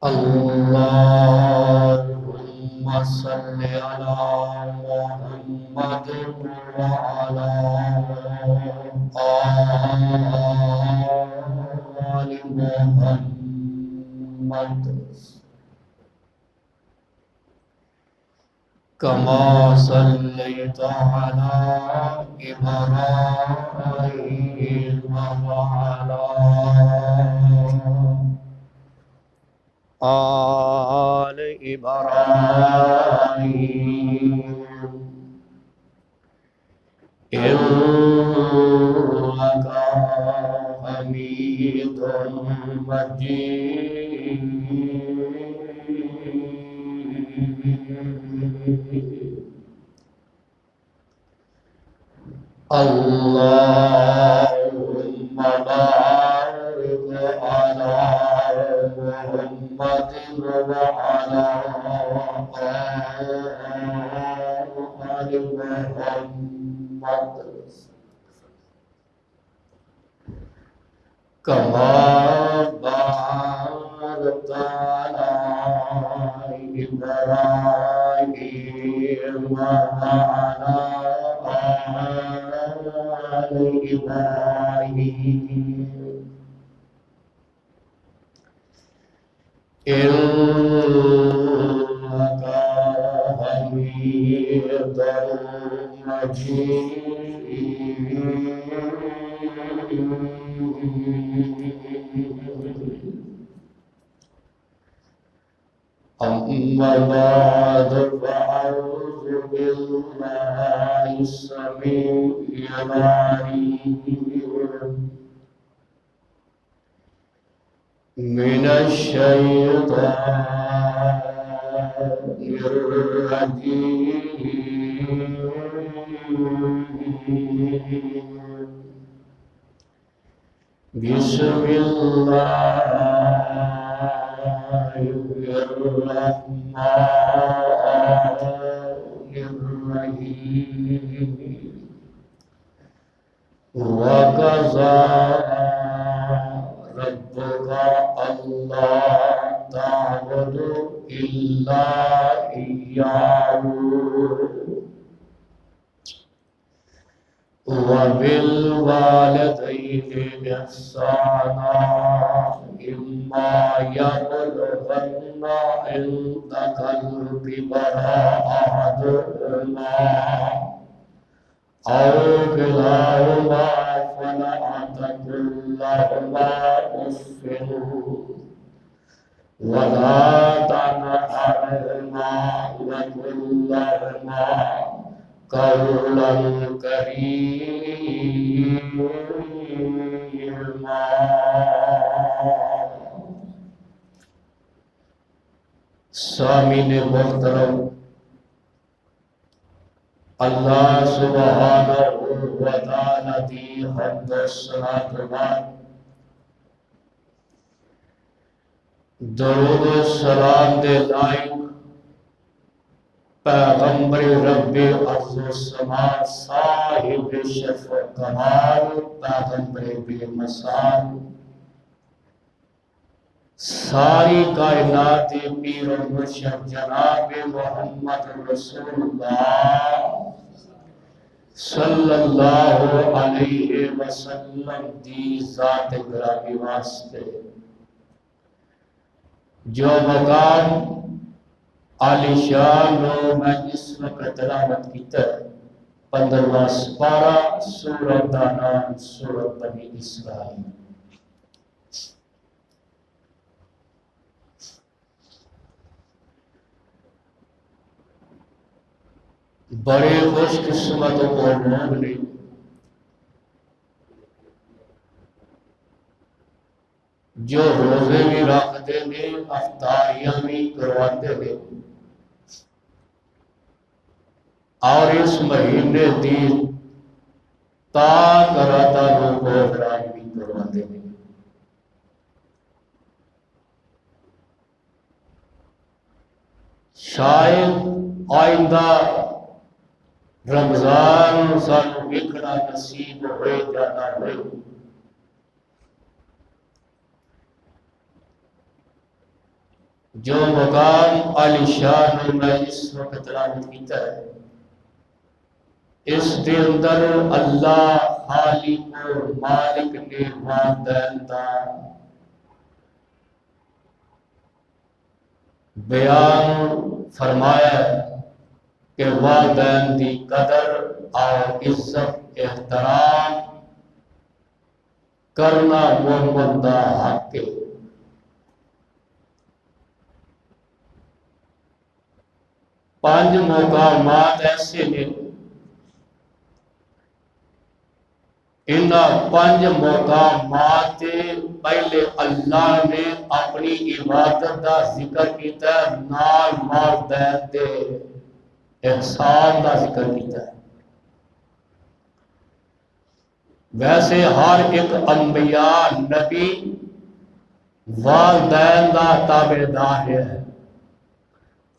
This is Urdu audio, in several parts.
اللهم صل على محمد وعلى آل محمد كما صليت على إبراهيم وعلى آل إبراهيم إنك حميد مجيد اللهم بارك على محمد وعلى آل محمد كما باركت على إبراهيم وعلى آل إبراهيم إنك حميد مجيد أما بعد فأعوذ بالله السميع العليم من الشيطان الرجيم بسم الله الرحمن الرحيم وقضى ربك ألا تعبدوا إلا إياه وبالوالدين إحسانا إما يبلغن عندك الكبر أحدهما أو كلاهما فلا تقل لهما أف ولا تنهرهما وقل لهما قولا كريما سامعین محترم، اللہ سبحانہ و تعالی دی حمد و ثنا کے بعد درود و سلام دے لائق پیغمبر رب ارض و سما صاحب شرف و کمال پیغمبر بے مثال ساری کائنات پیر و مرشد جناب محمد رسول اللہ صلی اللہ علیہ وسلم دی ذات گرامی واسطے جو مقام عالی شان لو میں اس وقت تلاوت کیتا ہے 15واں سپارہ سورۃ نام سورۃ بنی اسرائیل۔ بڑے خوش قسمت لوگ نے جو روزے بھی رکھتے ہیں، افطاریاں بھی کرواتے ہیں اور اس مہینے دی تا کراتا لوگ احرام بھی کرواتے ہیں۔ شاید آئندہ رمضان سانو ویکھنا نصیب ہوئے جانا ہوئے، جو مقام علی شان میں اس وقت تلاوت کیتا ہے، اس دے اندر اللہ خالق اور مالک نے والدین دا بیان فرمایا ہے کہ والدین دی قدر اور عزت احترام کرنا مومن دا حق ہے۔ پانچ مقامات ایسے نے، ان پانچ مقامات پہلے اللہ نے اپنی عبادت دا ذکر کیتا ہے، نال والدین دے احسان دا ذکر کیتا ہے۔ ویسے ہر ایک انبیاء نبی والدین دا تابعدار ہے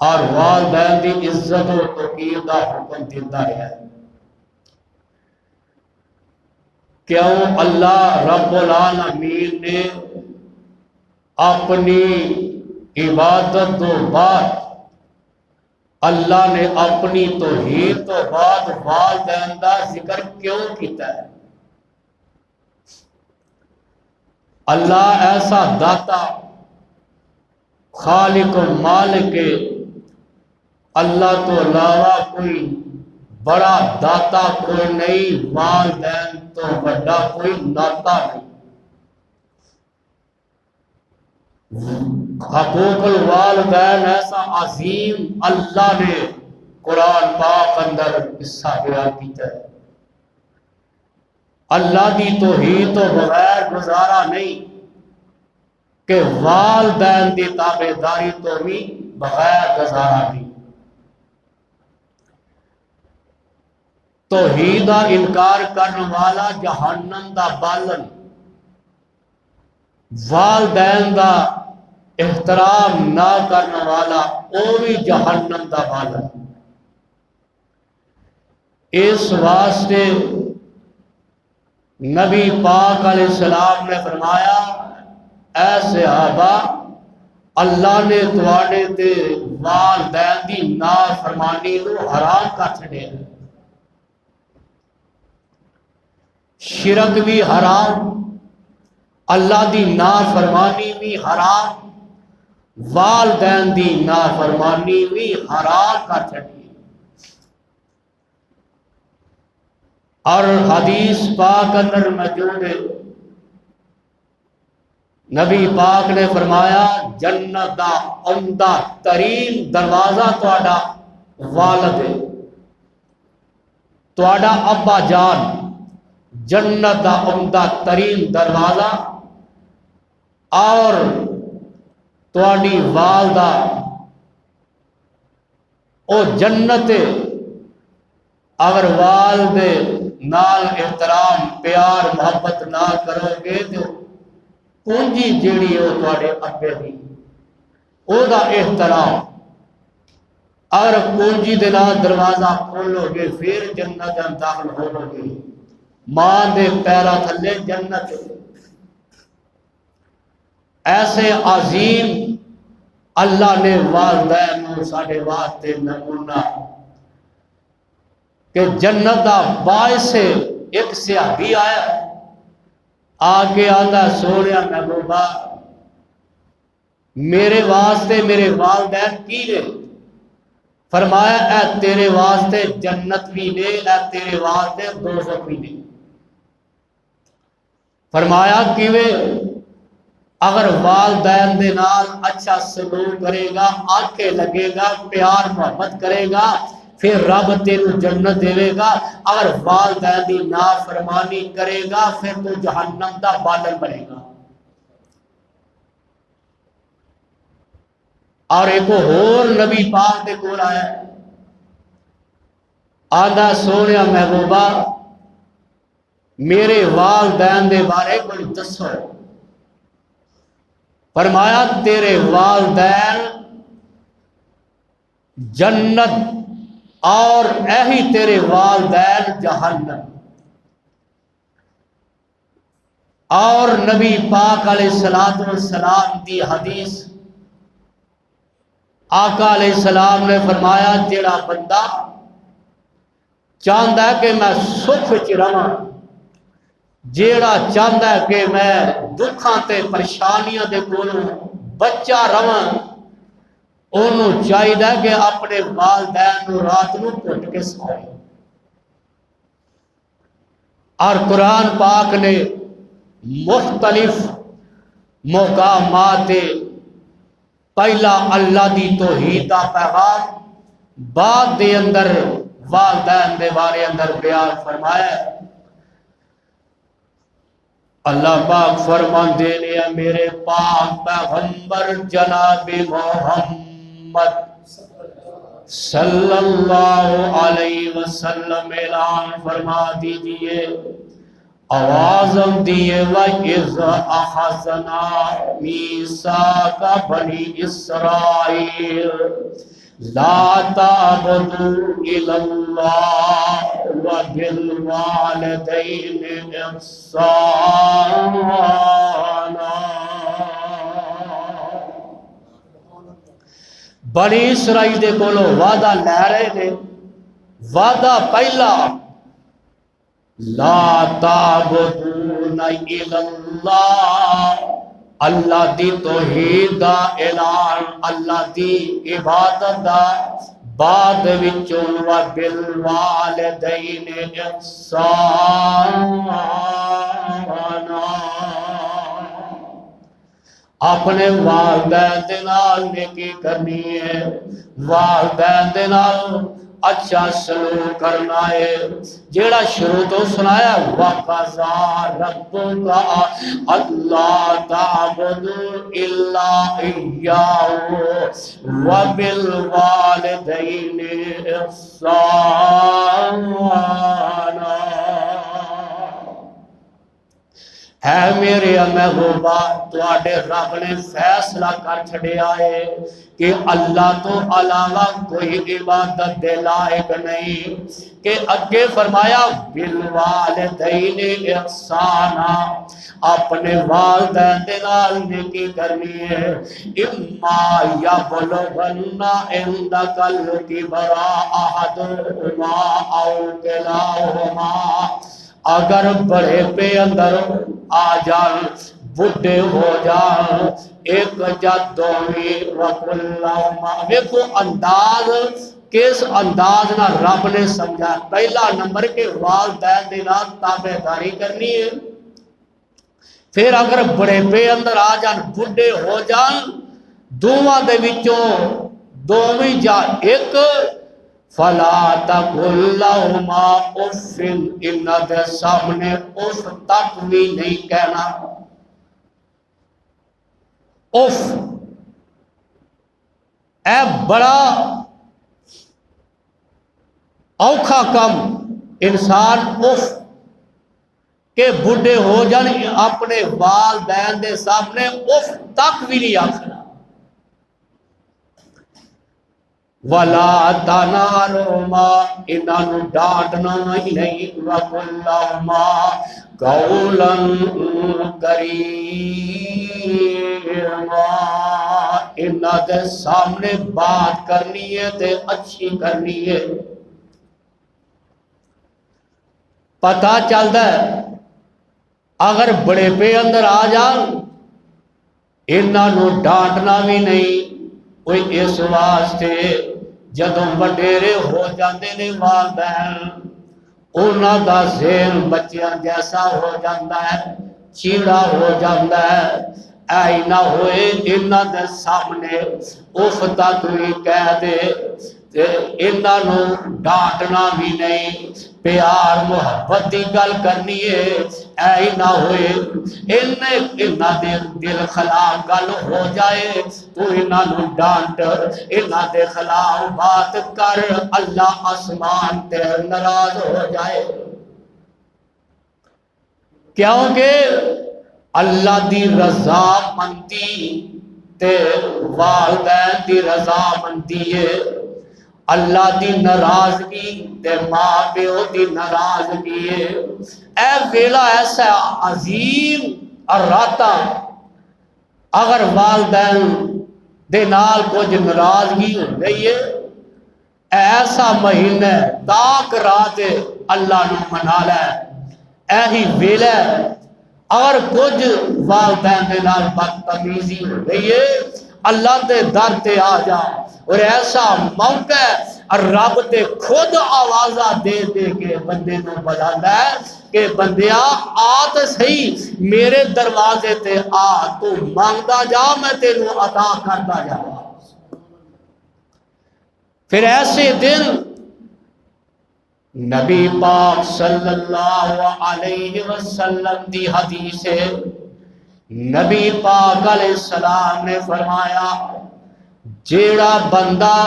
اور والدین دی عزت و توقیر دا حکم دیتا ہے۔ کیوں اللہ رب العالمین نے اپنی عبادت تو بعد، اللہ نے اپنی توحید تو بعد والدین دا ذکر کیوں کیتا ہے؟ اللہ ایسا داتا خالق و مالک ہے، اللہ تو علاوہ کوئی بڑا داتا کوئی نہیں، والدین تو بڑا کوئی ناتا نہیں۔ حقوق الوالدین ایسا عظیم اللہ نے قرآن پاک اندر قصہ بیان کیتا ہے۔ اللہ دی توحید تو بغیر گزارا نہیں کہ والدین دی تابعداری تو بھی بغیر گزارا نہیں۔ توحید دا انکار کرنے والا جہنم دا بالن، والدین دا احترام نہ کرنے والا وہ بھی جہنم دا بالن۔ اس واسطے نبی پاک علیہ السلام نے فرمایا، اے صحابہ، اللہ نے تواڈے تے والدین دی نافرمانی نو حرام کر چھڈیا، شرک بھی حرام، اللہ دی نافرمانی بھی حرام، والدین دی نافرمانی بھی حرام کر چھڈی۔ اور حدیث پاک اندر موجود ہے، نبی پاک نے فرمایا جنت دا عمدہ ترین دروازہ تواڈا والد ہے، تواڈا ابا جان جنت دا عمدہ ترین دروازہ، اور تواڈی والدہ او جنت ہے۔ اگر والد نال احترام پیار محبت نہ کرو گے تو کنجی جیڑی ہے وہ تواڈے ابے دی، او دا احترام۔ اگر کنجی دے نال دروازہ کھولو گے پھر جنت میں داخل ہو گے، ماں دے پیرا تھلے جنت۔ ایسے عظیم اللہ نے والدین نو ساڈے واسطے نمونہ کہ جنت دا باعث ایک صحابی آیا آگے آندا، سونیا محبوبہ میرے واسطے میرے والدین کی نے؟ فرمایا اے تیرے واسطے جنت بھی نے، اے تیرے واسطے دوزخ بھی نے۔ فرمایا کیویں؟ اگر والدین دے نال اچھا سلوک کرے گا، آنکھیں لگے گا، پیار محبت کرے گا، پھر رب تینوں جنت دے گا۔ اگر والدین دی نافرمانی کرے گا پھر تو جہنم دا بالن بنے گا۔ اور ایک اور نبی پاک دے کول آیا، آندا سونیا محبوبہ میرے والدین دے بارے کوئی دسو۔ فرمایا تیرے والدین جنت اور ایہی تیرے والدین جہنم۔ اور نبی پاک علیہ السلام دی حدیث آقا علیہ السلام نے فرمایا جڑا بندہ چاہتا ہے کہ میں سکھ وچ رہاں، جیڑا چاہتا ہے کہ میں دکھاں تے پریشانیاں دے کولوں بچا رہاں، انہوں چاہیے کہ اپنے والدین رات نو گھٹ کے سوئے۔ اور قرآن پاک نے مختلف مقامات پہلا اللہ دی توحید دا پیغام، بعد دے اندر والدین دے بارے اندر بیان فرمایا ہے۔ اللہ پاک فرماندے نے میرے پاک پیغمبر جناب محمد صلی اللہ علیہ وسلم اعلان فرما دیجئے، آوازم دیئے وَإِذْ أَخَذْنَا مِيثَاقَ بَنِي إِسْرَائِيلَ لَا تَعْبُدُوا إِلَّا اللَّهَ وَبِالْوَالِدَيْنِ إِحْسَانًا۔ بنی اسرائیل دے کولو وعدہ لے رہے نے، وعدہ پہلا لا تعبدون الا اللہ، اللہ دی توحید دا اعلان، اللہ دی عبادت دا، بعد وچوں وبالوالدین احسانا، اپنے والدین دے نال نیکی کرنی ہے، والدین دے نال اچھا سلوک کرنا ہے۔ جیڑا شروع تو سنایا وَقَضَىٰ رَبُّكَ أَلَّا تَعْبُدُوا إِلَّا إِيَّاهُ وَبِالْوَالِدَيْنِ إِحْسَانًا۔ اے میرے محبوبہ، تواڈے رب نے فیصلہ کر چھڑیا ہے کہ اللہ تو علاوہ کوئی عبادت دے لائق نہیں، کہ اگے فرمایا بالوالدین احسانا، اپنے والدین دے نال نیکی کرنی ہے۔ اما یبلغن عندک الکبر احدہما او کلاہما، اگر بڑے پہ اندر آ جان، بڈھے ہو جان، ایک جد دومی وکلہما، ویکھو انداز کس انداز نہ رب نے سمجھا۔ پہلا نمبر کے والدین دے نال تابعداری کرنی ہے، پھر اگر بڑے پہ اندر آ جان، بڈھے ہو جان، دوواں دے وچوں دوویں جا ایک فلا تقل لہما اف، انہاں دے سامنے اف تک بھی نہیں کہنا۔ اف اے بڑا اوکھا کم، انسان اف کہ بڈھے ہو جان اپنے والدین دے سامنے اف تک بھی نہیں آکھنا۔ وَلَا تَنْهَرْهُمَا، انہاں نو ڈانٹنا ہی نہیں، وَقُلْ لَهُمَا قَوْلًا کَرِیمًا، انہاں دے سامنے بات کرنی ہے تے اچھی کرنی ہے۔ پتہ چلتا ہے اگر بڑے پہ اندر آ جان، انہاں نو ڈانٹنا بھی نہیں، کوئی اس واسطے جدوں وڈیرے ہو جاندے نے والدین، انہاں دا ذہن بچیاں جیسا ہو جاندہ ہے، چیڑا ہو جاندہ ہے۔ اے نہ ہوئے انہاں دے سامنے اف تک بھی کہہ دے، انہاں نو ڈانٹنا بھی نہیں، پیار محبت دی گل کرنی ہے۔ اے نہ ہوئے انہاں دے دل خلاف گل ہو جائے تو انہاں نو ڈانٹ، انہاں دے خلاف بات کر، اللہ آسمان تے ناراض ہو جائے۔ کیونکہ اللہ دی رضا مندی تے والدین دی رضا مندی ہے، اللہ دی ناراضگی تے ماں پیو دی ناراضگی ہے۔ اے ویلا ایسا عظیم اور راتا، اگر والدین دے نال کچھ ناراضگی ہو گئی ہے، ایسا مہینہ تاک رات اللہ نو منا لے، ایہی ویلہ اور کچھ والدین دے نال بدتمیزی ہو گئی ہے، اللہ دے در تے آ جا، اور ایسا موقع اور رب تے خود آوازہ دے دے کے بندے نو بلاندا ہے کہ بندیا آ تے صحیح میرے دروازے تے آ، تو مانگدا جا میں تینوں عطا کردا جا۔ پھر ایسے دن نبی پاک صلی اللہ علیہ وسلم دی حدیث ہے، نبی پاک علیہ السلام نے فرمایا جیڑا بندہ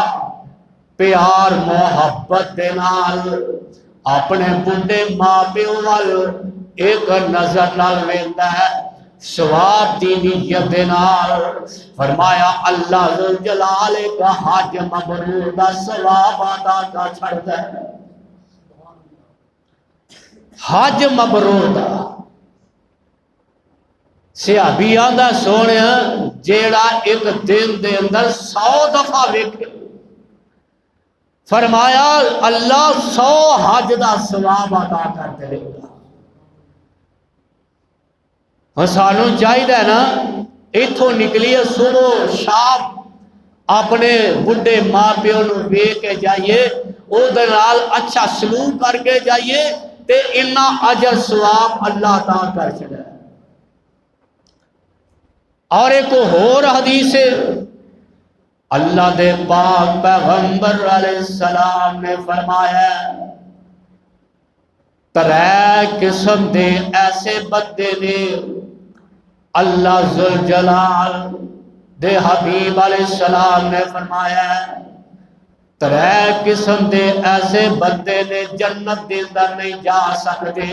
پیار محبت دے نال اپنے بڑھے ماں پیو وال ایک نظر نال ویندا ہے ثواب دی نیت دے نال، فرمایا اللہ ذوالجلال کا حج مبرور دا ثواب ادا کا چھڑدا ہے، حج مبرور دا۔ صحابی آندا سونے جیڑا ایک دن دے اندر 100 دفعہ ویکھے، فرمایا اللہ 100 حج دا ثواب ادا کر دے گا۔ سانو چاہیے نا اتھوں نکلیے صبح شام اپنے بڑھے ماں پیو نو ویکھ کے جائیے، او دے نال اچھا سلوک کر کے جائیے تے اتنا اجر ثواب اللہ عطا کر چھڑے۔ اور ایک اور حدیث ہے، اللہ دے پاک پیغمبر علیہ السلام نے فرمایا ترے قسم دے ایسے بندے نے اللہ ذوالجلال دے حبیب علیہ السلام نے فرمایا ترے قسم دے ایسے بندے نے جنت دے اندر نہیں جا سکتے،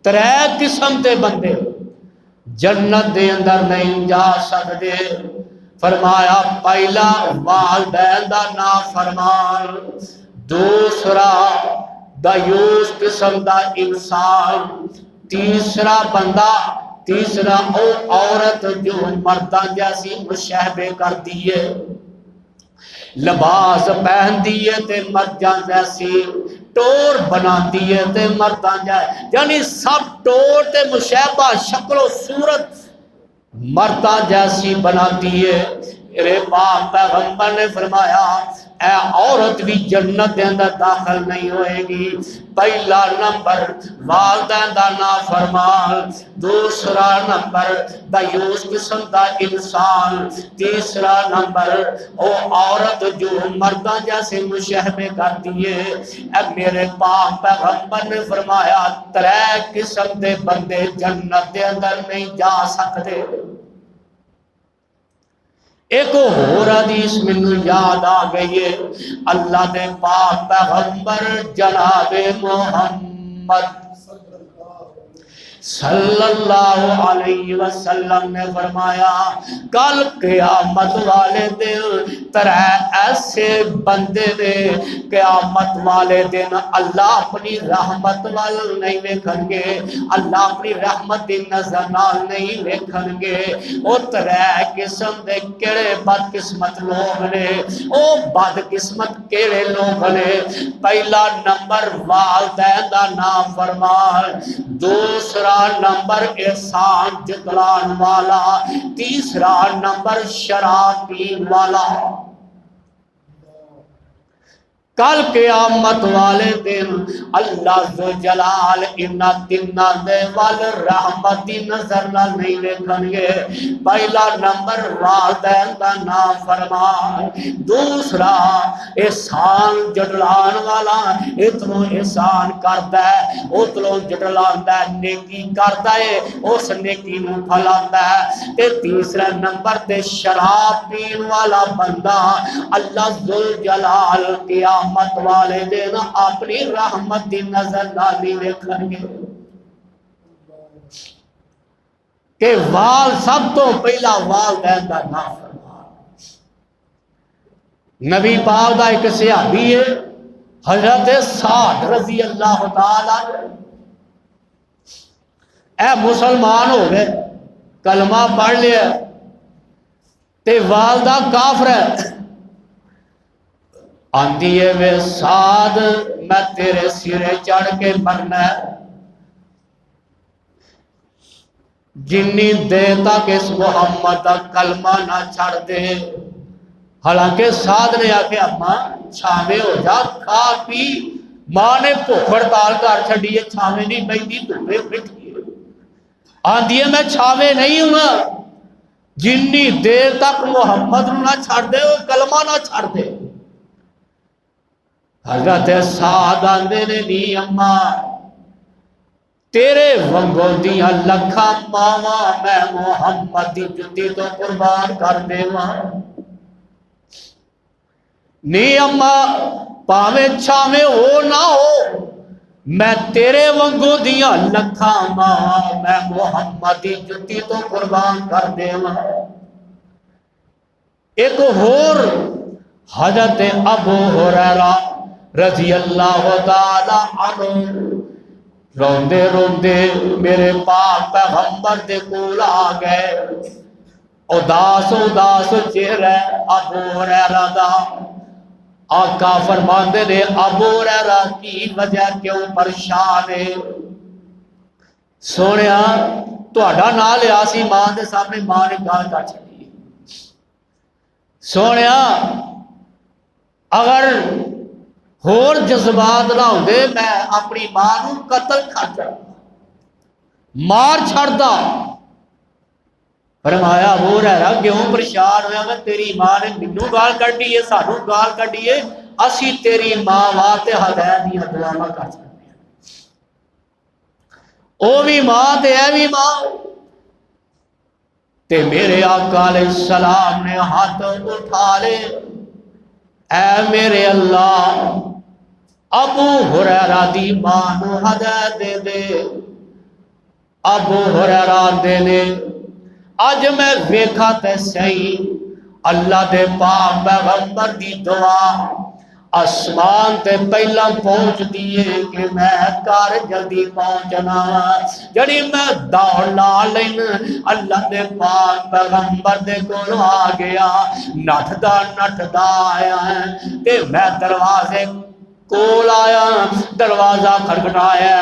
ترے قسم دے بندے جنت دے اندر نہیں جا سکتے، فرمایا پہلا والدین دا نافرمان، دوسرا دیوس قسم دا انسان، تیسرا بندہ، تیسرا او عورت جو مرداں جیسی مشاہبے کر دیئے، لباس پہن دیئے تے مرداں جیسی ٹور بنا دیئے تے مرداں جیسی، یعنی سب ٹور تے مشاہبہ شکل و صورت مرداں جیسی بنا دیئے۔ میرے پاک پیغمبر نے فرمایا اے عورت بھی جنت دے اندر داخل نہیں ہوئے گی۔ پہلا نمبر والدین دا نافرمان، دوسرا نمبر دیوس قسم دا انسان، تیسرا نمبر او عورت جو مرداں جیسے مشاہبے کرتی ہے۔ اے میرے پاک پیغمبر نے فرمایا ترے قسم دے بندے جنت دے اندر نہیں جا سکتے۔ ایک اور حدیث مینوں یاد آ گئی ہے، اللہ دے پاک پیغمبر جناب محمد صلی اللہ علیہ وسلم نے فرمایا کل قیامت والے دن ترے ایسے بندے نے قیامت والے دن اللہ اپنی رحمت وال نہیں ویکھن گے، اللہ اپنی رحمت دی نظر نال نہیں ویکھن گے۔ او ترے قسم دے کیڑے بد قسمت لوگ نے، او بد قسمت کیڑے لوگ نے؟ پہلا نمبر والدین دا نافرمان، دوسرا نمبر احسان جتلان والا، تیسرا نمبر شراب پین والا۔ کل قیامت والے دن اللہ ذوالجلال انہاں تیناں دے وال رحمت دی نظر نال نہیں ویکھن گے۔ پہلا نمبر والدین دا نافرمان، دوسرا احسان جٹلان والا، اتنوں احسان کردا ہے اتنوں جٹلاندا ہے، نیکی کردا ہے اس نیکی نوں پھلاندا ہے، تے تیسرا نمبر تے شراب پین والا بندہ اللہ ذوالجلال قیامت والے دن اپنی رحمت دی نظر نالی ویکھن گے۔ کہ وال سب تو پہلا والدین دا نافرمان۔ نبی پاک دا ایک صحابی ہے حضرت سعد رضی اللہ تعالیٰ، اے مسلمان ہو گئے، کلمہ پڑھ لیا، تے والدہ کافر ہے، آندی ہے وے سعد میں تیرے سرے چڑھ کے مرنا ہے جنی دیر تک اس محمد کا کلمہ نہ چھڑ دے۔ حالانکہ سعد نے آکے اماں چھاوے ہو جا کھا پی، ماں نے بھوک ہڑتال کر چھڑی ہے، چھاوے نہیں بیٹھی دھوپے بیٹھی ہے، آندی ہے میں چھاوے نہیں ہوں جنی دیر تک محمد نہ چھڑ دے وہ کلمہ نہ چھڑ دے۔ حضرت سعد آندے نے نہیں اماں تیرے ونگوں دیاں لکھا ماما میں محمد دی جتی تو قربان کر دے ماں، نہیں اماں پاوے چھاوے ہو نہ ہو میں تیرے ونگوں دیاں لکھا ماں میں محمد دی جتی تو قربان کر دے ماں۔ ایک اور حضرت ابو ہریرہ رضی اللہ تعالی عنہ روندے روندے میرے پاک پیغمبر دے کول آ گئے، اداس اداس چہرہ ابو ہریرہ دا۔ آقا فرماندے نے ابو ہریرہ کی وجہ کیوں پریشان ہے؟ سونیا تہاڈا نام لیا سی ماں دے سامنے، ماں نے گال کر چھڈی۔ سونیا اگر ہور جذبات نہ ہوندے میں اپنی ماں نو قتل کر جاؤں مار چھڑدا۔ فرمایا ابو ہریرہ کیوں پریشان ہویا؟ میں تیری ماں نے مینوں گال کڈی ہے، سانوں گال کڈی ہے، اسی تیری ماں واسطے ہدایت دیاں دعاواں کر سکتے ہیں، او بھی ماں تے اے بھی ماں۔ تے میرے آقا علیہ السلام نے ہاتھ اٹھا لے، اے میرے اللہ ابو ہریرہ دی ماں نو ہدایت دے دے۔ ابو ہریرہ دے نے اج میں ویکھا تے صحیح اللہ دے پاک پیغمبر دی دعا آسمان تے پہلا پہنچ دیئے کہ میں کار جلدی پہنچنا، جڑی میں دوڑ لا لین اللہ دے پاک پیغمبر دے کول آ گیا، نٹھدا آیا تے میں دروازے کول آیا، دروازہ کھٹکھٹایا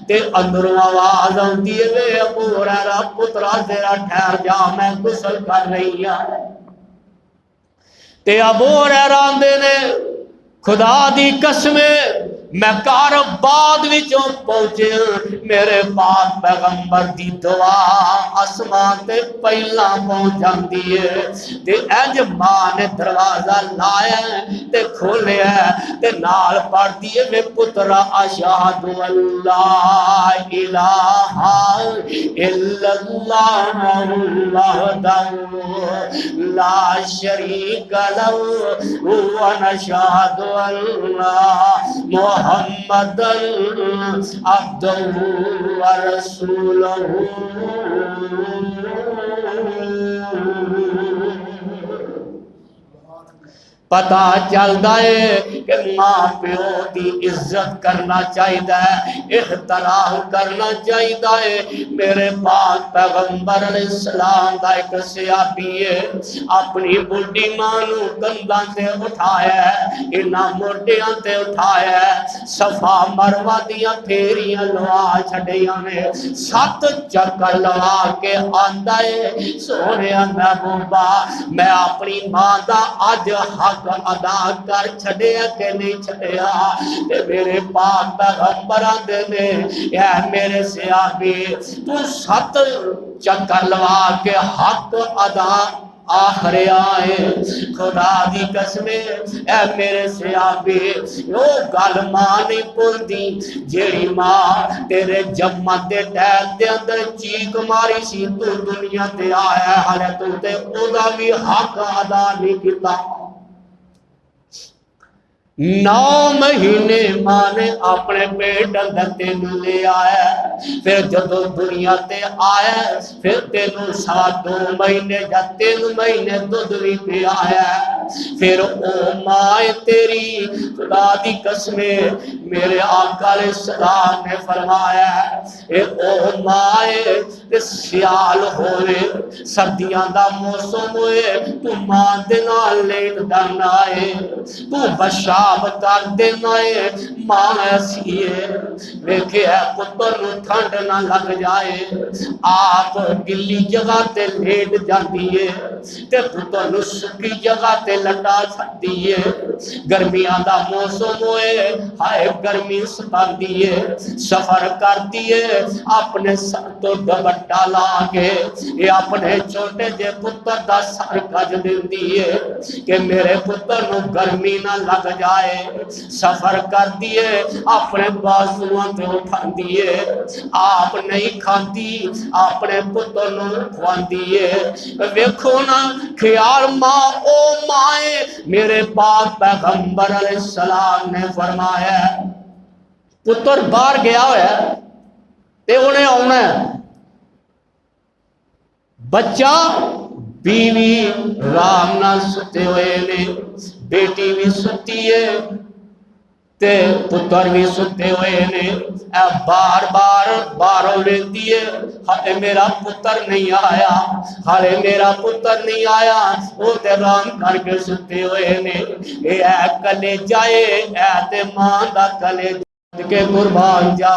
تے اندروں آواز آتی ہے وے ابو ہریرہ پترا تیرا ٹھہر جا میں غسل کر رہی ہوں۔ تے ابو ہریرہ آندے نے خدا دی قسم میں کار بعد وچوں پہنچے، میرے پاک پیغمبر دی دعا آسمان تے پہلا پہنچ جاندی ہے تے انج ماں نے دروازہ لایا تے کھولیا تے نال پڑھدی ہے وے پترا اشہد اللہ الہ الا اللہ وحدہ لا شریک لہ ونشہد اللہ محمد عبدہ ورسولہ۔ پتہ چلدا ہے کہ ماں پیو دی عزت کرنا چاہیے، احترام کرنا چاہیے۔ میرے پاک پیغمبر علیہ السلام دا ایک صحابی ہے، اپنی بڈھی ماں نو کندھاں تے اٹھایا، انہاں موڈیاں تے اٹھایا، صفا مروہ دیاں پھیریاں لوا چھڈیاں نے، 7 چکر لوا کے آندا ہے سونیا محبوبہ میں اپنی ماں دا اج حق ادا کر چھڑیا کہ نہیں چھڑیا؟ تے میرے پاک پیغمبر آندے نے اے میرے صحابی تو 7 چکر لوا کے حق ادا آخر آئے، خدا دی قسم اے میرے صحابی او گل ماں نہیں بول دی جیڑی ماں تیرے جمع they tell they another check ماری سی تو دنیا تے آیا حالے تو تے او دا بھی حق ادا نہیں کیتا۔ 9 مہینے ماں نے اپنے پیٹ اندر تینوں لے آیا، پھر جدو دنیا تے آیا پھر تینوں 2 مہینے یا 3 مہینے دودھ بھی پہ آیا، پھر او مائے تیری خدا دی قسمے میرے آقا علیہ السلام نے فرمایا اے او مائے تے سیال ہوئے سردیاں دا موسم ہوئے تو ماں دے نال لیٹ دانا ہے تو بشاب کر دینا ہے ماں ایسی ہے ویکھے ہے پتر نو ٹھنڈ نہ لگ جائے آپ گلی جگہ تے لیٹ جاتی ہے تے پتر نو سکی جگہ تے لٹا چھڑتی ہے گرمیاں دا موسم ہوئے ہائے گرمی ستاندی ہے سفر کرتی ہے اپنے سر تو دوپٹہ لا کے یہ اپنے چھوٹے جے پتر دا سر کج دیندی ہے کہ میرے پتر نو گرمی نہ لگ جائے سفر کر دیے اپنے بازوان تے اٹھان دیے آپ نہیں کھاندی اپنے پتر نو کھوان دیے ویکھو نا خیال ماں او مائے میرے پاک پیغمبر علیہ السلام نے فرمایا پتر باہر گیا ہوا ہے تے انہیں آنا ہے بچہ بیوی رام نہ ستے ہوئے نے بیٹی بھی ستی ہے تے پتر بھی ستے ہوئے نے بار بار باروں لیتی ہے ہلے میرا پتر نہیں آیا ہلے میرا پتر نہیں آیا وہ تے رام کر کے ستے ہوئے نے اے کلے جائے اے تے ماں دا کلے کہ قربان جا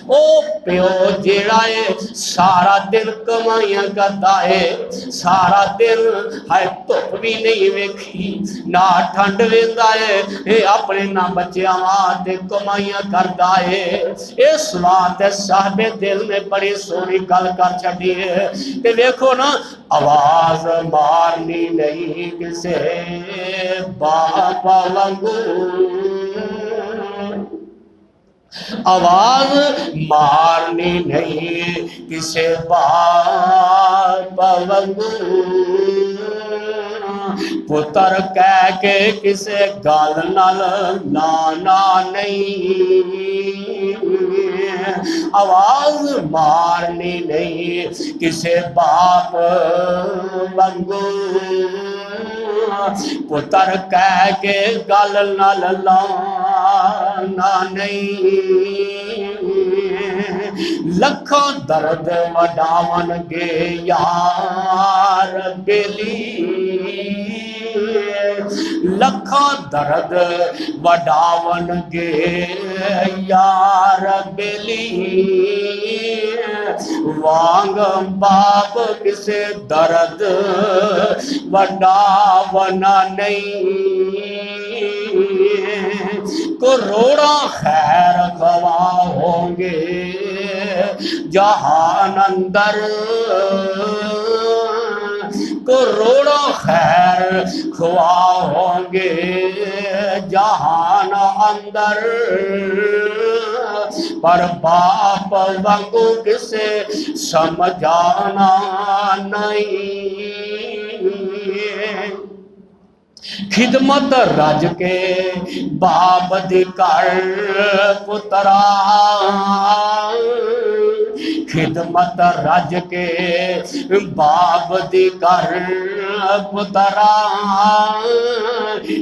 او پیو جیڑا ہے سارا دن کمائیاں کرتا ہے سارا دن ہائے دھوپ بھی نہیں ویکھی نہ ٹھنڈ ویندا ہے اے اپنے نہ بچیاں واسطے کمائیاں کرتا ہے اس بات صاحب دل نے بڑی سونی گل کر چھڈی ہے تے ویکھو نا آواز مارنی نہیں کسے باپا وانگو آواز مارنی نہیں کسے باپ وانگو پتر کہہ کے کسے گال نال لانا نہیں آواز مارنی نہیں کسے باپ وانگو پتر کہہ کے گال نال لانا نہیں لکھاں درد وڈاون گے یار بیلی لکھاں درد وڈاون گے یار بیلی وانگ باپ کسے درد وڈاونا نہیں کروڑا خیر گواہ ہوں گے جہان اندر کروڑا خیر خواہ ہوں گے جہان اندر پر باپ وانگو کسے سمجھانا نہیں خدمت رج کے باپ دی کر پترا خدمت رج کے باپ دی کر پترا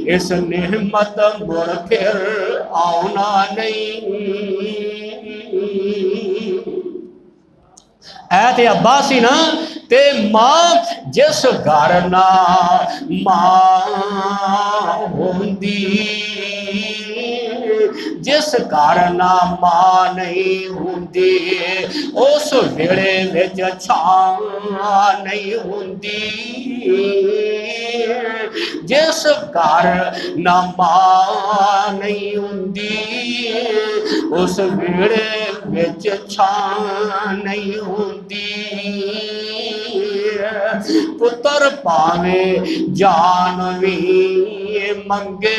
اس نعمت مڑ پھر آنا نہیں اے تے ابا سی نا تے ماں جس گھر نا ماں ہوندی جس گھر نا ماں نہیں ہوندی اس ویڑے وچ چھاں نہیں ہوندی جس گھر نا ماں نہیں ہوندی اس ویڑے وچ چھاں نہیں ہوندی پتر پاوے جان بھی منگے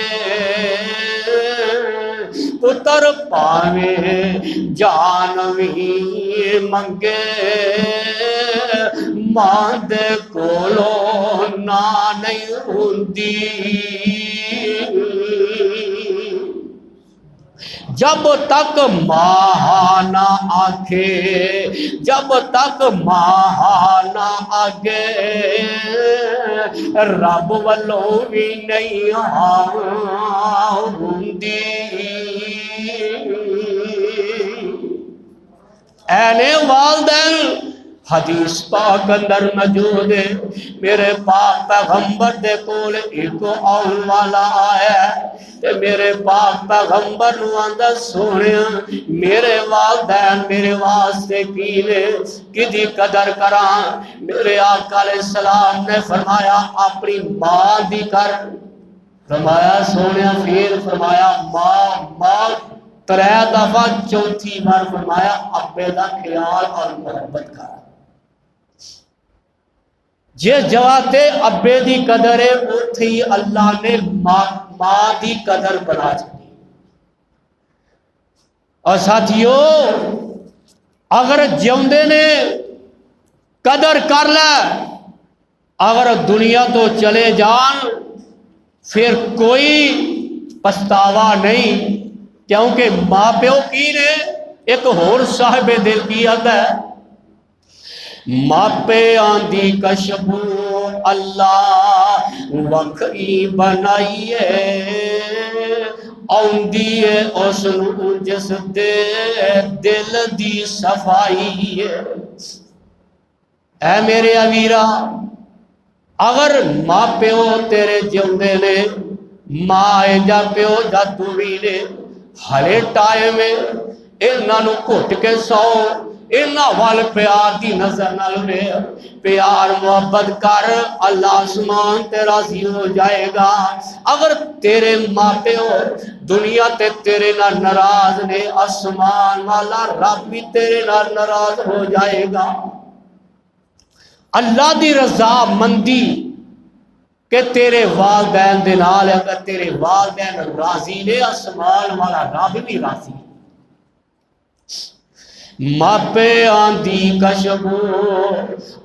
پتر پاوے جان بھی منگے ماں دے کولوں نہ نہیں ہوندی جب تک ماں نہ آکھے جب تک ماں نہ آگے رب والوں بھی نہیں ہوندی اینے والدین حدیث پاک اندر موجود ہے میرے پاک پیغمبر دے کول ایک آن والا آیا تے میرے پاک پیغمبر نو آندا سونیا میرے والدین میرے واسطے کی نے کدی قدر کراں میرے آقا علیہ السلام نے فرمایا اپنی ماں دی کر فرمایا سونیا پھر فرمایا ماں ترے دفعہ چوتھی بار فرمایا ابے دا خیال اور محبت کر جس جگہ تے ابے دی قدر ہے اتھی اللہ نے ماں دی قدر بنا چکی اور ساتھیو اگر جیوندے نے قدر کر لے اگر دنیا تو چلے جان پھر کوئی پچھتاوا نہیں کیونکہ ماں پیو کی نے ایک ہور صاحب دل کی عد ہے ماپے آندی کشبو اللہ وکھری بنائیے آندی اس نو جس دے دل دی صفائی اے میرے امیرہ اگر ماں پیو تیرے جیوندے نے ماں جا پیو جا دوی نے ہلے ٹائم انہاں نو گھٹ کے سو انہاں وال پیار دی نظر نہ لے پیار محبت کر اللہ آسمان تے راضی ہو جائے گا اگر تیرے ماں پیو دنیا تے تیرے نال ناراض نے آسمان والا رب بھی تیرے نال ناراض ہو جائے گا اللہ دی رضا مندی کہ تیرے والدین دے نال اگر تیرے والدین راضی نے آسمان والا رب بھی راضی ماپے آندی کشبو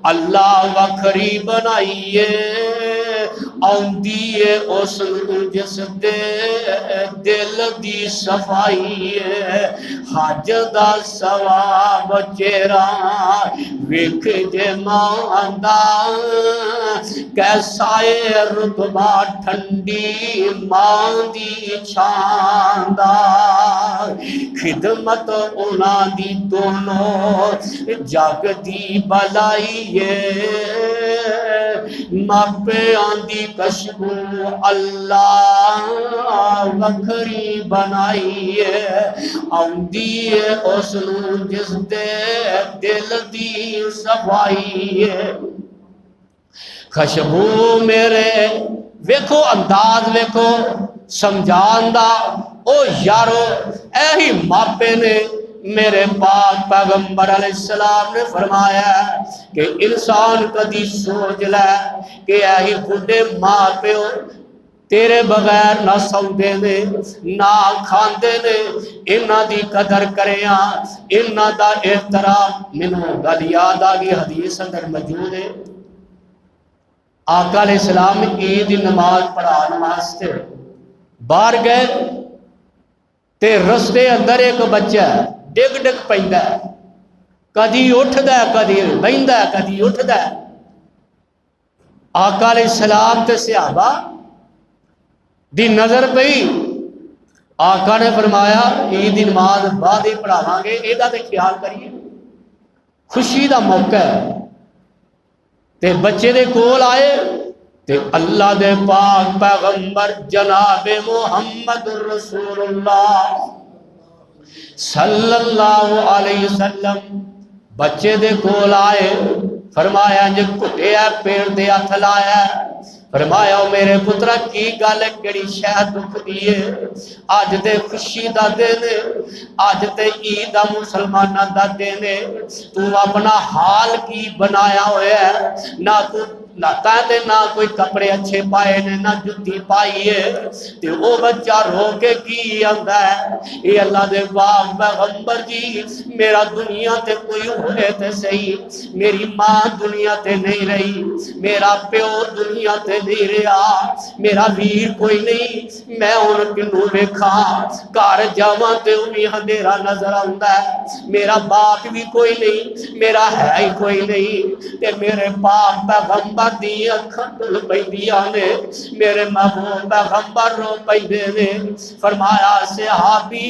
اللہ وکھری بنائیے آندی اس جس دے دل دی صفائی حج دا ثواب چہرہ ویکھ جے ماندا کیسا رتبہ ٹھنڈی ماں دی چھاندا خدمت انہاں دی دونوں جگ دی بلائیے ماپے آندی کشبو اللہ وکھری بنائیے آندی اس نو جس دے دل دی صفائی خوشبو میرے ویکھو انداز ویکھو سمجھان دا او یارو ایہی ماپے نے میرے پاک پیغمبر علیہ السلام نے فرمایا کہ انسان کدی سوچ لے کہ ایہی بڑھے ماں پیو تیرے بغیر نہ سوندے نے نہ کھاندے نے انہاں دی قدر کریاں انہاں دا احترام مینوں گل یاد آ گئی حدیث اندر موجود ہے آقا علیہ السلام عید نماز پڑھان واسطے باہر گئے تے رستے اندر ایک بچہ ڈگ ڈگ پیندا ہے کدی اٹھدا ہے کدی بہندا ہے کدی اٹھدا ہے آقا علیہ السلام تے صحابہ دی نظر پئی آقا نے فرمایا عید دی نماز بعد ہی پڑھاواں گے ایدا تے خیال کریے خوشی دا موقع ہے تے بچے دے کول آئے تے اللہ دے پاک پیغمبر جناب محمد رسول اللہ صلی اللہ علیہ وسلم بچے دے کول آئے فرمایا جے کٹے پیڑ دے ہتھ لایا فرمایا میرے پترا کی گل کیڑی شے دکھ دیے اج تے خوشی دا دن اج تے عید دا مسلماناں دا دن تو اپنا حال کی بنایا ہوا ہے نہ تو لاتا ہے نہ کوئی کپڑے اچھے پائے نے نہ جتی پائی ہے تے او بچہ رو کے کی آندا ہے اے اللہ دے پاک پیغمبر جی میرا دنیا تے کوئی ہوئے تے صحیح میری ماں دنیا تے نہیں رہی میرا پیو دنیا تے نہیں رہا میرا ویر کوئی نہیں میں ہن کنوں ویکھاں گھر جاواں تے اوویں اندھیرا نظر آندا ہے میرا باپ بھی کوئی نہیں میرا ہے ہی کوئی نہیں تے میرے پاک پیغمبر دی اکھاں ٹل پیندیاں نے، میرے محبوب پیغمبر رو پیندے نے۔ فرمایا صحابی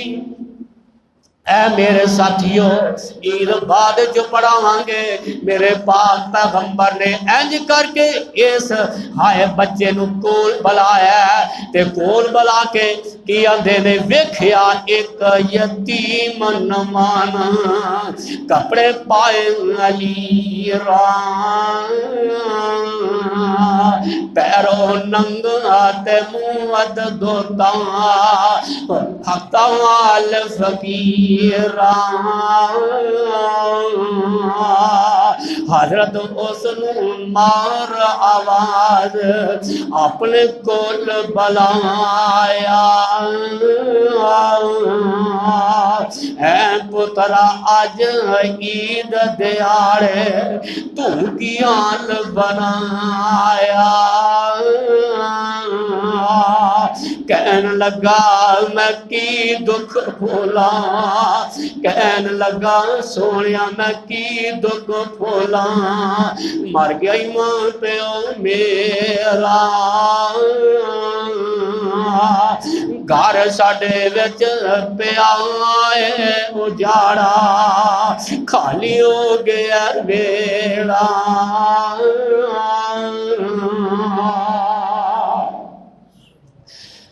اے میرے ساتھیوں عید بعد جو پڑھاواں گے، میرے پاک پیغمبر نے انج کر کے اس ہائے بچے نو کول بلایا تے کول بلا کے کی آندے نے ویکھیا ایک یتیم نمانا کپڑے پائے علی ران پیروں ننگا تے موت دوتا حقال فقیر حضرت اس مار آواز اپنے کول بلایا، اے پترا اج عید دیاڑے تو کی آل بنایا۔ کہن لگا میں کی دکھ بھولا، کہن لگا سونیا میں کی دکھ بھولا، مر گیا ماں پیو میرا، گھر ساڈے وچ پیا اے اجاڑا، خالی ہو گیا ویڑا۔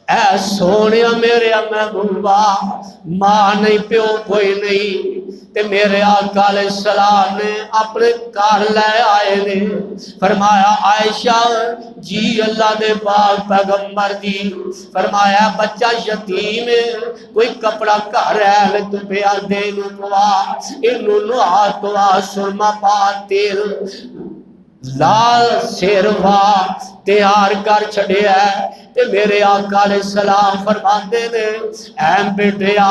اے سونیا میرے محبوبا، ماں نہیں پیو کوئی نہیں، تے میرے آقا علیہ السلام نے اپنے گھر لے آئے نے۔ فرمایا عائشہ جی اللہ دے پاک پیغمبر جی، فرمایا بچہ یتیم ہے، کوئی کپڑا گھر ہے تو پیا دے نو پوا، انو نہا توا سرما پا تیل لال سیروا تیار کر چھڑیا ہے۔ تے میرے آقا علیہ السلام فرماندے نے اے بیٹیا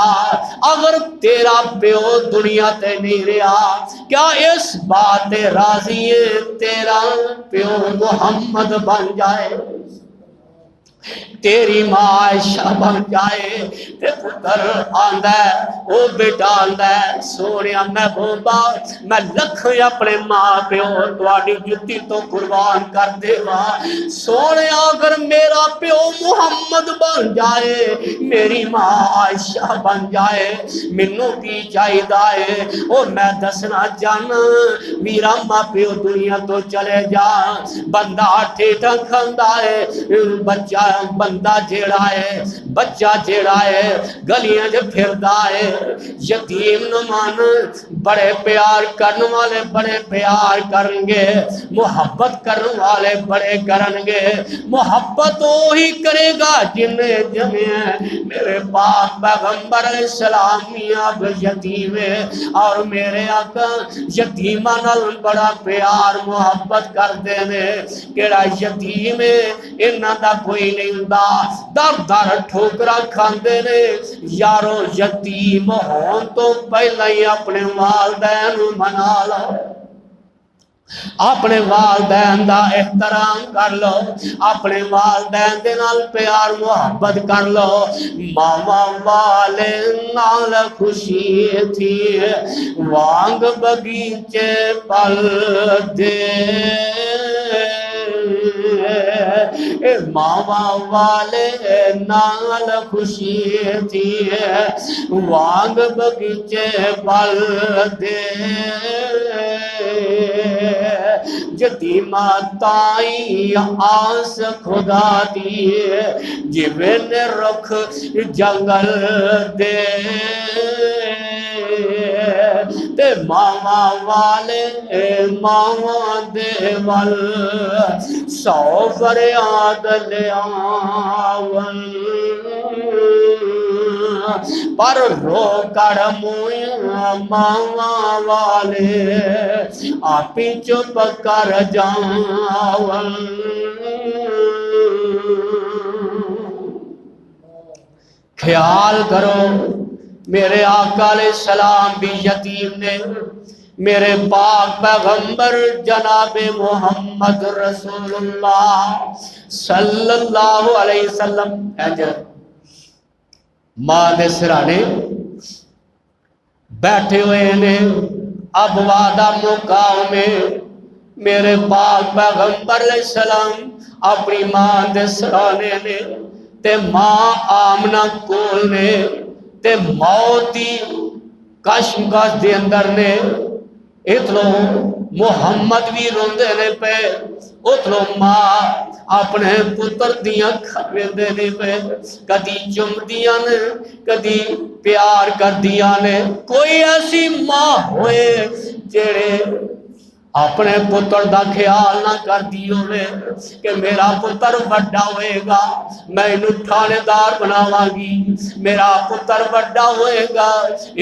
اگر تیرا پیو دنیا تے نہیں رہا، کیا اس بات راضی ہے تیرا پیو محمد بن جائے، تیری ماں عائشہ بن جائے؟ تے پتر آندا ہے او بیٹا آندا ہے سونیا محبوبا میں لکھ اپنے ماں پیو تواڈی جُتی تو قربان کر دیواں، سونیا اگر میرا پیو محمد بن جائے، میری ماں عائشہ بن جائے، مینوں کی چاہیدا ہے؟ او میں دسنا چاہنا میرا ماں پیو دنیا تو چلے جا، بندہ ٹھیٹا کھاندا ہے، بندہ جیڑا ہے بچہ جیڑا ہے گلیاں جو پھردا ہے، یتیم نو مان بڑے پیار کرن والے بڑے پیار کرن گے، محبت کرن والے بڑے کرن گے، محبت وہی کرے گا جن نے جمع ہے۔ میرے پاک پیغمبر علیہ السلام اب یتیم ہے اور میرے آقا یتیماں نال بڑا پیار محبت کردے نے۔ کیڑا یتیم ہے انہاں دا کوئی نہیں ہوندا، در در ٹھوکرا کھاندے نے۔ یارو یتیم ہون تو پہلا ہی اپنے والدین منا لو، اپنے والدین دا احترام کر لو، اپنے والدین دے نال پیار محبت کر لو۔ ماما والے نال خوشی تھی وانگ بگیچے پل دے، ماما والے نال خوشی تھی وانگ بگیچے پل دے، یتیمہ تائی آس خدا دی جیوین رکھ جنگل دے، تے ماما والے ماما دے ول سو فریاد لے آون، پر رو کر مویا ماما والے آپی چپ کر جاون۔ خیال کرو میرے آقا علیہ السلام بھی یتیم نے، میرے پاک پیغمبر جناب محمد رسول اللہ صلی اللہ علیہ وسلم ماں دے سرانے بیٹھے ہوئے نے۔ اب وعدہ مقام میں میرے پاک پیغمبر علیہ السلام اپنی ماں دے سرانے نے تے ماں آمنہ کول نے تے موتی کشمکش دے اندر نے اتلو محمد بھی روندے نے پہ اتلو ماں اپنے پتر دیاں کھویندے نے پہ کدی چم دیاں نے کدی پیار کر دیاں نے کوئی ایسی ماں ہوئے جڑے اپنے پتر دا خیال نہ کر دیو نے کہ میرا پتر بڑا ہوئے گا میں انہوں تھانے دار بناواں گی، میرا پتر بڑا ہوئے گا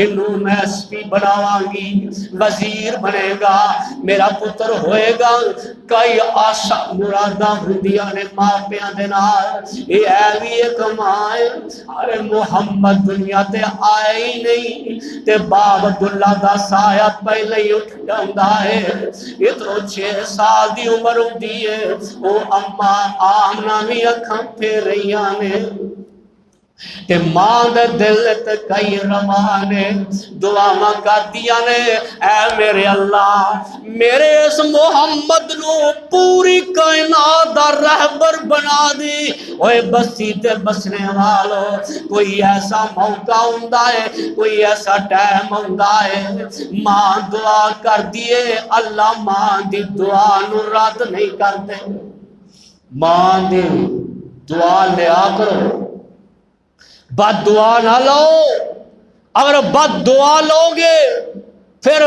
انہوں میں ایس پی بناواں گی، وزیر بنے گا، میرا پتر ہوئے گا کئی آسا مرادہ ہندیاں نے ماں پیاں دینار یہ ہے بھی ایک ماں ہے۔ ارے محمد دنیا تے آئے ہی نہیں تے باب عبداللہ دا سایہ پہلے ہی اٹھ جاندہ ہے، اترو 6 سال دی عمر ہوندی ہے وہ اماں آمنہ بھی اکھاں پھر رہیاں نے تے ماں دے دل تے کئی روانے دعا ماں کر دیا نے اے میرے اللہ میرے اس محمد نو پوری کائنات دا رہبر بنا دی، اوے بستی تے بسنے والو کوئی ایسا موقع ہوندا ہے کوئی ایسا ٹائم ہوندا ہے ماں دعا کر دیے اللہ ماں دی دعا نو رد نہیں کرتے، ماں دی دعا لیا کرو بد دعا نہ لو، اگر بد دعا لو گے پھر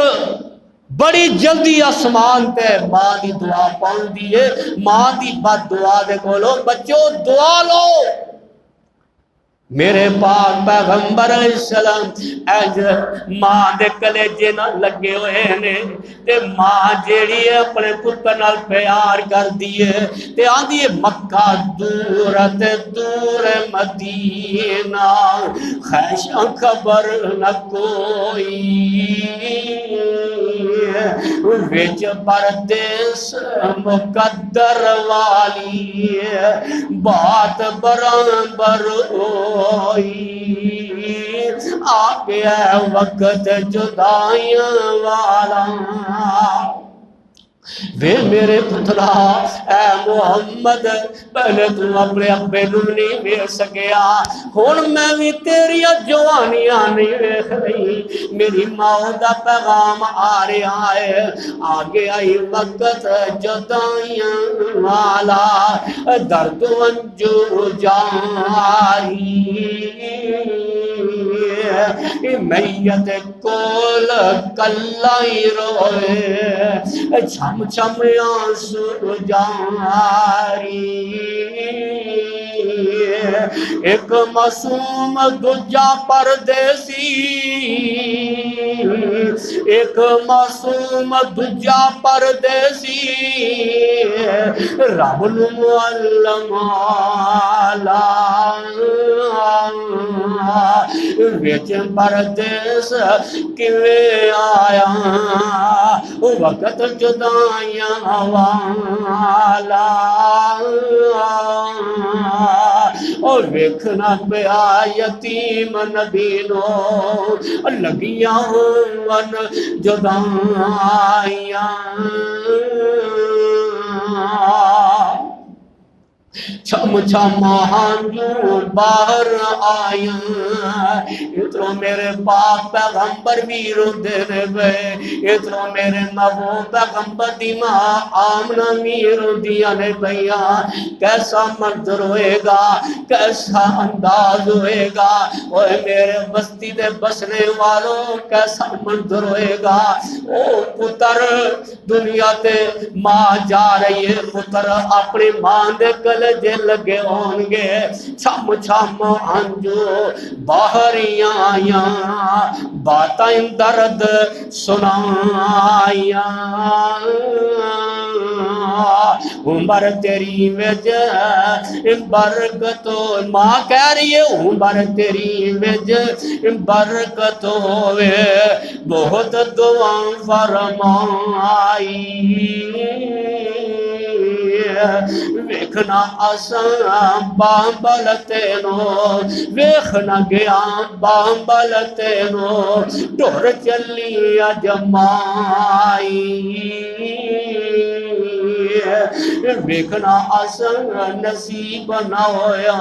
بڑی جلدی آسمان تے ماں دی دعا پہنچ دیئے، ماں دی بد دعا دے کولو بچو دعا لو۔ میرے پاک پیغمبر علیہ السلام ایج ماں دے کلیجے نہ لگے ہوئے نے تے ماں جیڑی ہے اپنے پتر نال پیار کر دیئے تے آن دیئے مکہ دور تے دور مدینہ خیشاں خبر نہ کوئی ویچ پردیس مقدر والی بات برابر آگے ہے وقت جدائیاں والا وے میرے پترا اے محمد پہلے تو اپنے ابے نو نہیں ویکھ سکیا ہن میں بھی تیری جوانیاں نہیں ویکھ رہی میری ماں دا پیغام آ رہا ہے آگے آئی وقت جدائیاں والا درد انجو جاری میت کول کلائی روئے چھم چھم آنسو جاری ایک معصوم دوجا پردیسی ایک معصوم دوجا پردیسی رب المعلم آلا ویچ پردیس کیوے آیا وقت جدائیاں والا اور ویکھنا پیا یتیم نبی نو لگیاں ہون جدائیاں چھم چھم ہنجو باہر آیاں اترو میرے باپ پیغمبر بھی روندے نے بے اترو میرے نبو پیغمبر دی ماں آمنہ بھی روندیاں نے بھیاں کیسا منظر ہوئے گا کیسا انداز ہوئے گا اوہ میرے بستی دے بسنے والوں کیسا منظر ہوئے گا او پتر دنیا تے ماں جا رہی ہے پتر اپنی ماں دے کلجے لگے ہونگے چھم چھم انجو باہریاں آیاں باتیں درد سنائیاں عمر تیری وجہ برکت ماں کہہ رہی ہے عمر تیری وجہ برکت ہوئے بہت دعا فرمائی ویکھنا اساں بامبل تینوں ویکھنا گیا بامبل تینوں ٹر چلی اجمائی ویکھنا اساں نصیب نہ ہویا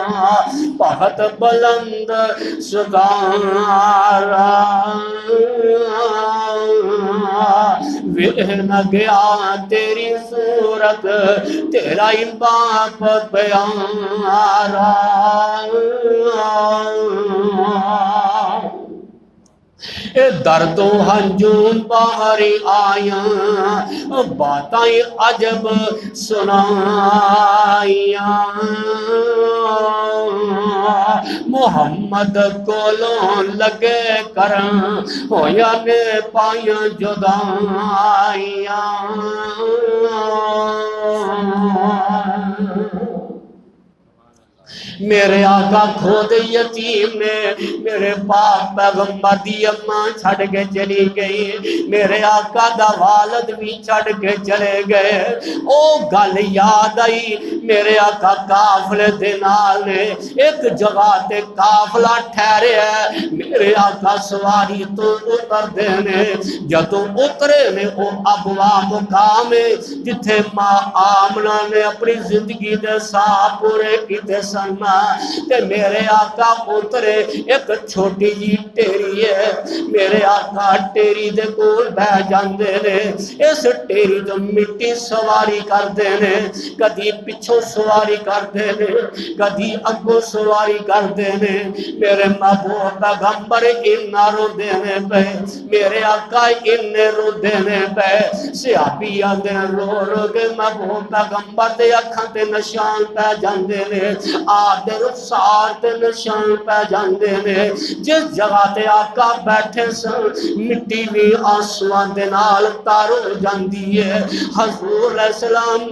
بہت بلند سگارا ویکھنا گیا تیری صورت تیرا ہی باپ پیارا دردوں ہنجوم باہری آیاں باتیں عجب سنائیاں محمد کولوں لگے کرن ہویا نے پائیاں جدائیاں میرے آقا خود یتیم نے میرے پاک پیغمبر دی اماں چھڑ کے چلی گئی میرے آقا دا والد بھی چھڑ کے چلے گئے او گل یاد آئی میرے آقا قافلے دے نال نے ایک جگہ تے قافلہ ٹھہرے ہے میرے آقا سواری تو اتر دینے جدوں اترے نے او ابوا مقام جتھے ماں آمنہ نے اپنی زندگی دے ساہ پورے کیتے سن تے میرے آقا اترے ایک چھوٹی جی ٹیری ہے میرے آقا ٹیری دے کول بہ جاندے نے اس ٹیری تو مٹی سواری کر دینے کدی پچھو سواری کر دینے کدی اگو سواری کر دینے میرے محبوب پیغمبر انہاں رو دینے پہ میرے آقا انہیں رو دینے پہ صحابی آندے رو رو کے محبوب پیغمبر دے اکھاں تے نشان پہ جاندے نے دے رخسار تے نشان پہ جاندے نے جس جگہ تے آقا بیٹھے سن مٹی بھی آنسوان دے نال تار ہو جاندی ہے حضور علیہ السلام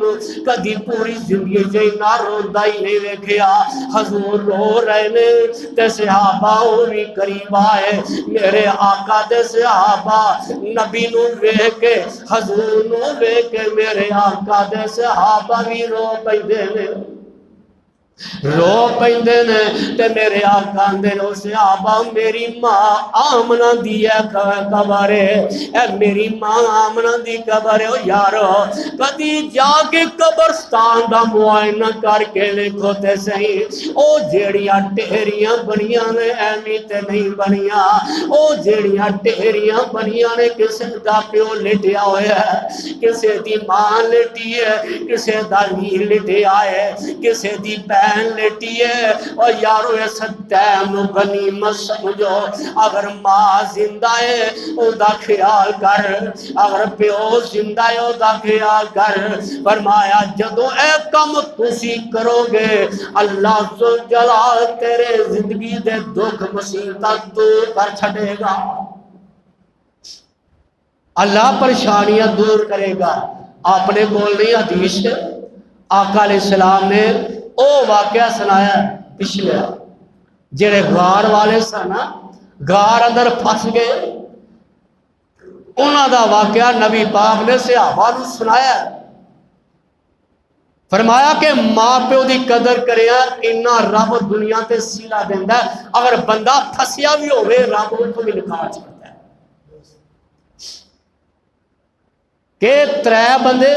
کدی پوری زندگی جے نہ روندا ہی نہیں ویکھیا حضور رو رہے نے تے صحابہ بھی قریب آئے میرے آقا تے صحابہ نبی نو ویکھ کے حضور نو ویکھ کے میرے آقا تے صحابہ بھی رو پیندے نے رو پیندے نے تے میرے آقا دے نو صحابہ میری ماں آمنہ دی ہے قبر اے میری ماں آمنہ دی قبر ہے یارو کدی جا کے قبرستان دا معائنہ کر کے لکھو تے صحیح او جیڑیاں ٹہریاں بنیاں نے ایمی تے نہیں بنیاں او جیڑیاں ٹہریاں بنیاں نے کسے دا پیو لٹیا ہویا ہے کسے دی ماں لٹی ہے کسے دا ویر لٹیا ہے کسے دی بہن لیٹی ہے اور یارو اس ٹائم نو غنیمت سمجھو اگر ماں زندہ ہے او دا خیال کر اگر پیو زندہ ہے او دا خیال کر فرمایا جدو اے کم تسی کرو گے اللہ ذوالجلال تیرے زندگی دے دکھ مصیبت دور کر چھڑے گا اللہ پریشانیاں دور کرے گا آپ نے بولنی حدیث آقا علیہ السلام نے او واقعہ سنایا پچھلے جڑے غار والے سن غار اندر پھس گئے انہاں دا واقعہ نبی پاک نے صحابہ نو سنایا فرمایا کہ ماں پیو دی قدر کریا انہاں رب دنیا تے سیلا دیندا ہے اگر بندہ پھسیا بھی ہوئے رب ان کو بھی نکال چھڑتا ہے کہ ترے بندے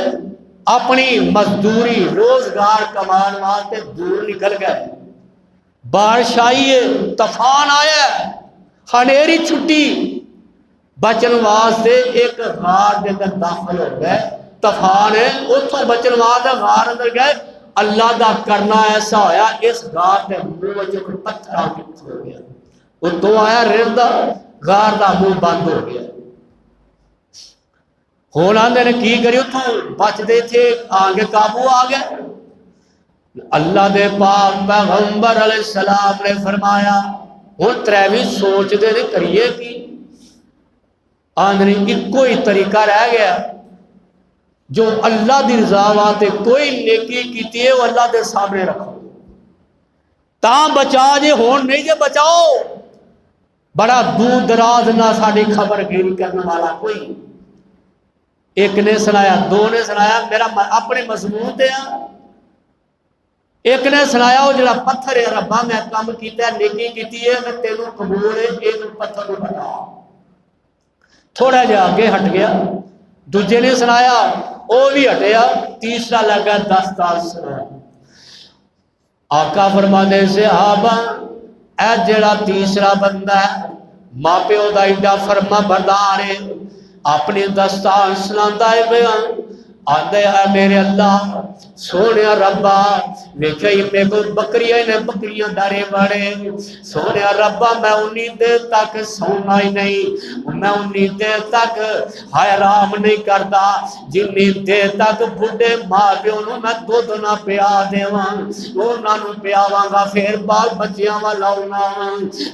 اپنی مزدوری روزگار کمان واسطے دور نکل گئے بارش آئی ہے طوفان آیا ہے ہنیری چھٹی بچن واسطے ایک غار دے اندر داخل ہو گئے طوفان ہے اتھوں بچن واسطے غار اندر گئے اللہ دا کرنا ایسا ہویا اس غار دے منہ وچ کوئی پتھر آ کے ہو گیا اتوں آیا رڑدا غار دا منہ بند ہو گیا ہون آندے نے کی کری اتھوں بچ دے تھے آگے قابو آ گئے اللہ دے پاک پیغمبر علیہ السلام نے فرمایا ہن تریویں سوچ دے نے کریے کی آندے ایک کوئی طریقہ رہ گیا جو اللہ دی رضا واسطے کوئی نیکی کیتی ہے وہ اللہ دے سامنے رکھو تاں بچا جے ہون نہیں جے بچاؤ بڑا دور دراز نہ ساڈی خبر گیری کرنے والا کوئی ایک نے سنایا دو نے سنایا میرا اپنے مضمون تے ایک نے سنایا وہ جڑا پتھر ہے ربا میں کام کیتا ہے نیکی کیتی ہے میں تینوں قبول ہے ایک پتھر کو بنا تھوڑا جہا آگے ہٹ گیا دوجے نے سنایا وہ بھی ہٹیا تیسرا لگا 10 سال سنا آقا فرمانے سے صحابہ اے جڑا تیسرا بندہ ہے ماں پیو دا ایڈا فرما بردار ہے اپنی دستان سناندا ہے بیان آدھے ہے میرے اللہ سونے ربا ویکھئی میں کو بکریاں نے بکریاں دارے بڑے سونے ربا میں انہی دیر تک سونا ہی نہیں میں انہی دیر تک حرام نہیں کرتا جنہی دیر تک بھڑے ماں پہ انہوں میں دودھ نہ پیا دیواں انہوں نے پیاواں گا پھر بال بچیاں والا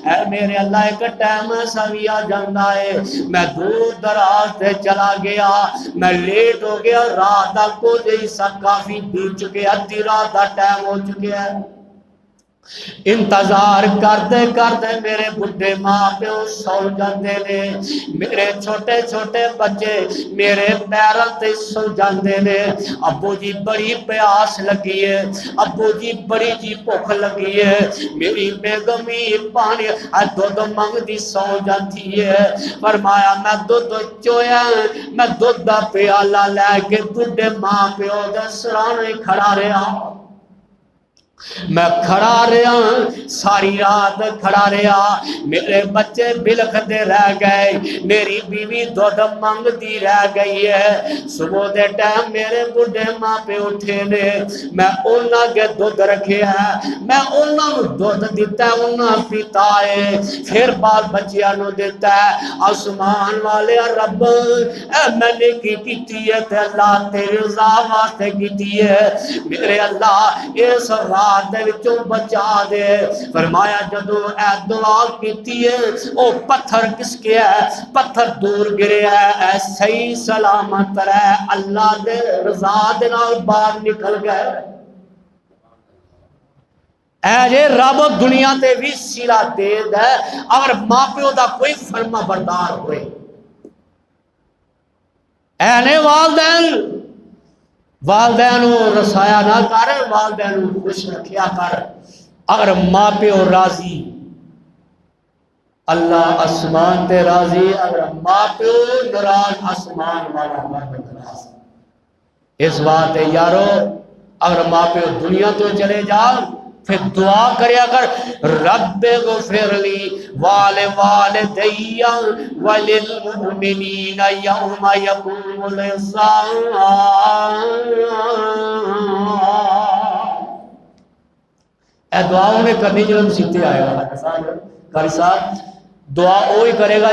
اے میرے اللہ ایک ٹائم سوی آ جاندہ ہے میں دور دراز سے چلا گیا میں لیٹ ہو گیا رات کو جیسا کافی بیت چکے ادھی رات کا ٹائم ہو چکے ہیں انتظار کرتے کرتے میرے بڑھے ماں پیو سو جاندے نے میرے چھوٹے چھوٹے بچے میرے پیروں تے سو جاندے نے ابو جی بڑی پیاس لگی ہے ابو جی بڑی جی بھوک لگی ہے میری بیگمی پانی دودھ منگ دی سو جاتی ہے فرمایا میں دودھ چویا میں دودھ دا پیالہ لے کے بڑھے ماں پیو دے سرانے کھڑا رہا میں کھڑا رہا ساری رات کھڑا رہا میرے بچے بلکھتے رہ گئے میری بیوی دودھ منگ دی رہ گئی ہے صبح دے ٹائم میرے بڑھے ماں پہ اٹھے نے میں انہاں کے دودھ رکھے ہیں میں انہاں دودھ دیتا ہے انہاں پیتا ہے پھر بال بچیاں نو دیتا ہے آسمان والے رب اے میں نے کی کیتی ہے تے اللہ تیرے رضا واسطے کیتی ہے میرے اللہ اس رات دے وچوں بچا دے فرمایا جدو اے دعا کیتی ہے او پتھر کس کے ہے پتھر دور گرے ہے اے صحیح سلامت رہے اللہ دے رضا دے نال باہر نکل گئے اے جے رب دنیا تے بھی سلا دے دے اگر ماں پیو دا کوئی فرما بردار ہوئے اے نے والدین رسایا نہ کر والدین خوش رکھیا کر اگر ماں پیو راضی اللہ آسمان تے راضی اگر ماں پیو ناراض آسمان والا ناراض اس بات ہے یارو اگر ماں پیو دنیا تو چلے جا پھر دعا کریا کر رب غفر لی والدی وللمؤمنین یوم یقوم الحساب اے دعا انہیں کرنی جو مسیطے آئے گا قاری صاحب دعا وہی کرے گا